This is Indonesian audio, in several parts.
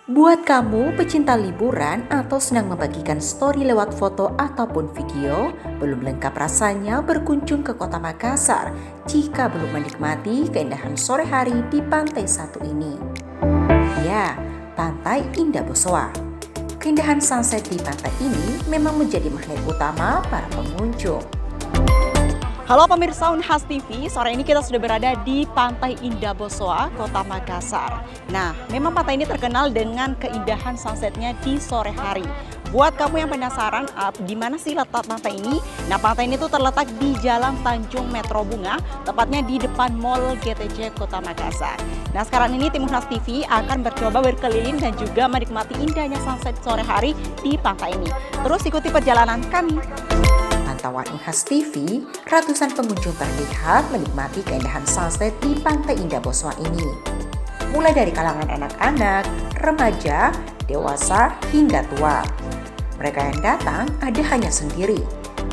Buat kamu pecinta liburan atau senang membagikan story lewat foto ataupun video, belum lengkap rasanya berkunjung ke kota Makassar jika belum menikmati keindahan sore hari di pantai satu ini. Ya, Pantai Indah Bossoa. Keindahan sunset di pantai ini memang menjadi magnet utama para pengunjung. Halo pemirsa Unhas TV, sore ini kita sudah berada di Pantai Indah Bossoa, Kota Makassar. Nah, memang pantai ini terkenal dengan keindahan sunsetnya di sore hari. Buat kamu yang penasaran di mana sih letak pantai ini? Nah, pantai ini tuh terletak di Jalan Tanjung Metro Bunga, tepatnya di depan Mall GTC Kota Makassar. Nah, sekarang ini tim Unhas TV akan bercoba berkeliling dan juga menikmati indahnya sunset sore hari di pantai ini. Terus ikuti perjalanan kami. Pantauan Unhas TV, ratusan pengunjung terlihat menikmati keindahan sunset di Pantai Indah Bossoa ini. Mulai dari kalangan anak-anak, remaja, dewasa, hingga tua. Mereka yang datang ada hanya sendiri,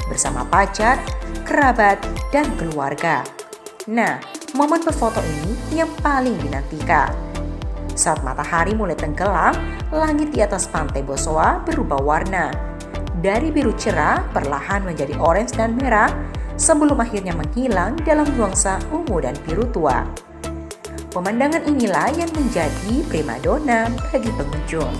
bersama pacar, kerabat, dan keluarga. Nah, momen berfoto ini yang paling dinantikan. Saat matahari mulai tenggelam, langit di atas Pantai Bossoa berubah warna. Dari biru cerah perlahan menjadi orange dan merah sebelum akhirnya menghilang dalam nuansa ungu dan biru tua. Pemandangan inilah yang menjadi primadona bagi pengunjung.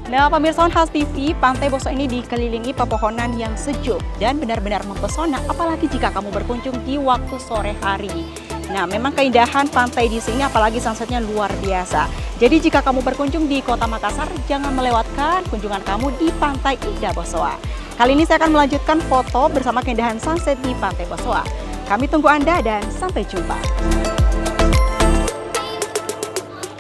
Nah, pemirsa Unhas TV, Pantai Bossoa ini dikelilingi pepohonan yang sejuk dan benar-benar mempesona, apalagi jika kamu berkunjung di waktu sore hari. Nah, memang keindahan pantai di sini apalagi sunsetnya luar biasa. Jadi jika kamu berkunjung di Kota Makassar, jangan melewatkan kunjungan kamu di Pantai Indah Bossoa. Kali ini saya akan melanjutkan foto bersama keindahan sunset di Pantai Bossoa. Kami tunggu Anda dan sampai jumpa.